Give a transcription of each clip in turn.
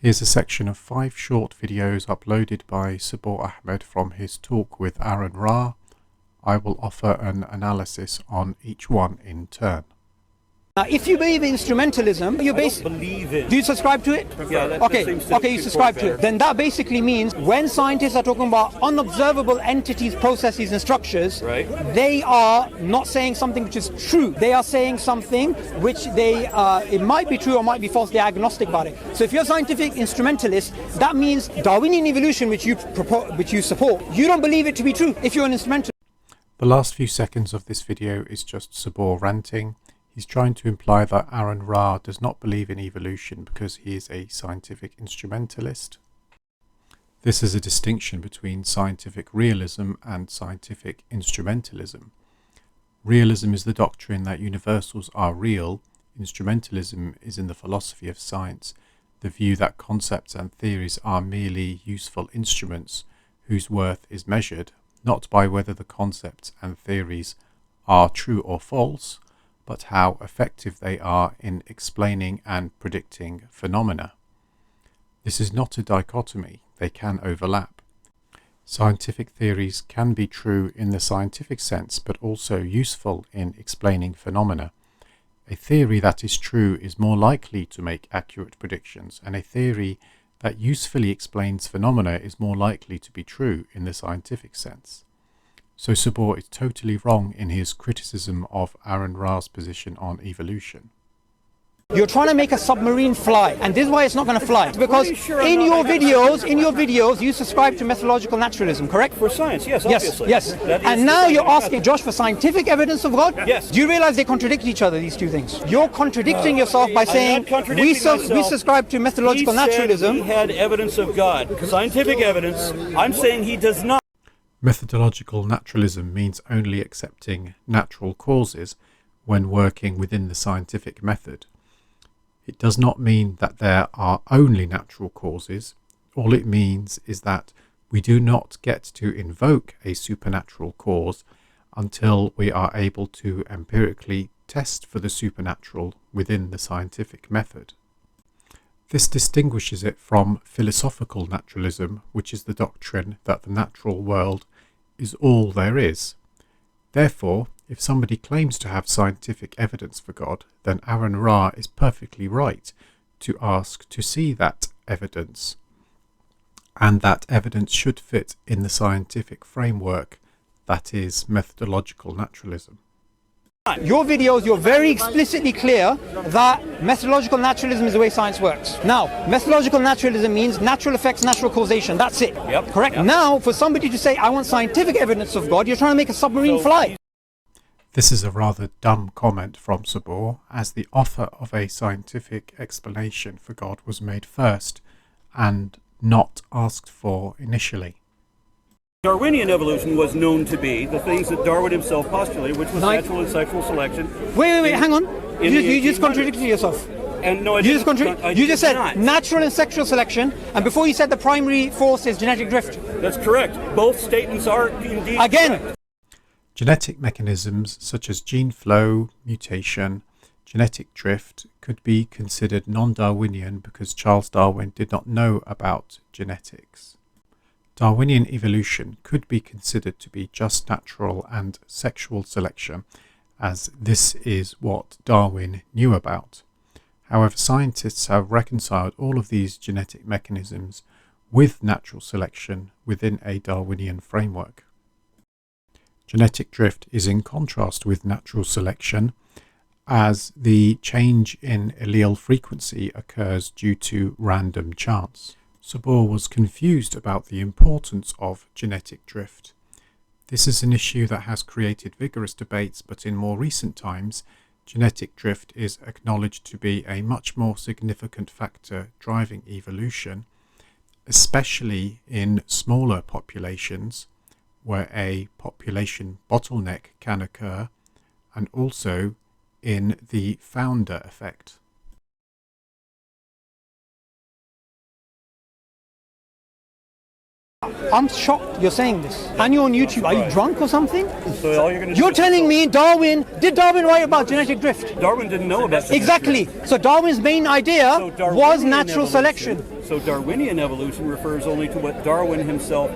Here's a section of 5 short videos uploaded by Subboor Ahmad from his talk with Aron. I will offer an analysis on each one in turn. Now, if you believe in instrumentalism, you basically do you subscribe to it? Yeah. Okay, you subscribe to it. Then that basically means when scientists are talking about unobservable entities, processes, and structures, right, they are not saying something which is true. They are saying something which it might be true or might be false. They're agnostic about it. So if you're a scientific instrumentalist, that means Darwinian evolution, which you support, you don't believe it to be true. If you're an instrumentalist. The last few seconds of this video is just Subboor ranting. He's trying to imply that Aron does not believe in evolution because he is a scientific instrumentalist. This is a distinction between scientific realism and scientific instrumentalism. Realism is the doctrine that universals are real. Instrumentalism is in the philosophy of science, the view that concepts and theories are merely useful instruments whose worth is measured not by whether the concepts and theories are true or false, but how effective they are in explaining and predicting phenomena. This is not a dichotomy, they can overlap. Scientific theories can be true in the scientific sense, but also useful in explaining phenomena. A theory that is true is more likely to make accurate predictions, and a theory that usefully explains phenomena is more likely to be true in the scientific sense. So Subboor is totally wrong in his criticism of Aron-Ra's position on evolution. You're trying to make a submarine fly, and this is why it's not going to fly. Because in your videos, you subscribe to methodological naturalism, correct? For science, yes, obviously. Yes. And now you're asking Josh for scientific evidence of God? Yes. Do you realize they contradict each other, these two things? You're contradicting yourself by saying we subscribe to methodological naturalism. He had evidence of God, scientific evidence. I'm saying he does not. Methodological naturalism means only accepting natural causes when working within the scientific method. It does not mean that there are only natural causes. All it means is that we do not get to invoke a supernatural cause until we are able to empirically test for the supernatural within the scientific method. This distinguishes it from philosophical naturalism, which is the doctrine that the natural world is all there is. Therefore, if somebody claims to have scientific evidence for God, then Aron is perfectly right to ask to see that evidence, and that evidence should fit in the scientific framework that is methodological naturalism. Your videos, you're very explicitly clear that methodological naturalism is the way science works. Now, methodological naturalism means natural effects, natural causation. That's it. Yep. Correct? Yep. Now, for somebody to say, I want scientific evidence of God, you're trying to make a submarine fly. This is a rather dumb comment from Subboor, as the offer of a scientific explanation for God was made first and not asked for initially. Darwinian evolution was known to be the things that Darwin himself postulated, which was natural and sexual selection. Wait, hang on. You just contradicted yourself. And no, You just said natural and sexual selection, and before you said the primary force is genetic drift. That's correct. Both statements are indeed Again. correct. Genetic mechanisms such as gene flow, mutation, genetic drift could be considered non-Darwinian because Charles Darwin did not know about genetics. Darwinian evolution could be considered to be just natural and sexual selection, as this is what Darwin knew about. However, scientists have reconciled all of these genetic mechanisms with natural selection within a Darwinian framework. Genetic drift is in contrast with natural selection, as the change in allele frequency occurs due to random chance. Subboor was confused about the importance of genetic drift. This is an issue that has created vigorous debates, but in more recent times, genetic drift is acknowledged to be a much more significant factor driving evolution, especially in smaller populations, where a population bottleneck can occur, and also in the founder effect. I'm shocked you're saying this. And you're on YouTube. Are you drunk or something? So all you're going to You're telling me did Darwin write about genetic drift? Darwin didn't know about genetic Exactly. drift. So Darwin's main idea So Darwinian was natural evolution- selection. So Darwinian evolution refers only to what Darwin himself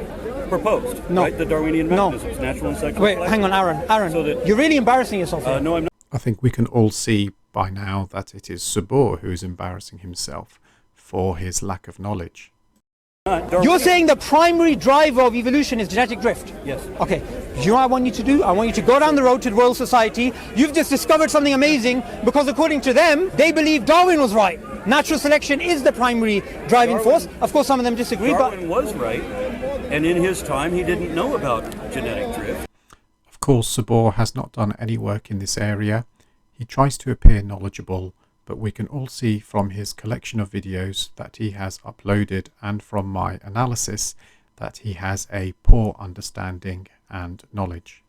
proposed, No. right? The Darwinian No. mechanisms, natural and sexual Wait, selection. hang on, Aaron. So that- You're really embarrassing yourself here. No, I'm not. I think we can all see by now that it is Subboor who is embarrassing himself for his lack of knowledge. You're saying the primary driver of evolution is genetic drift? Yes. Okay. You know what I want you to do? I want you to go down the road to the Royal Society. You've just discovered something amazing because according to them, they believe Darwin was right. Natural selection is the primary driving force. Of course, some of them disagree, Darwin was right, and in his time, he didn't know about genetic drift. Of course, Subboor has not done any work in this area. He tries to appear knowledgeable, but we can all see from his collection of videos that he has uploaded and from my analysis that he has a poor understanding and knowledge.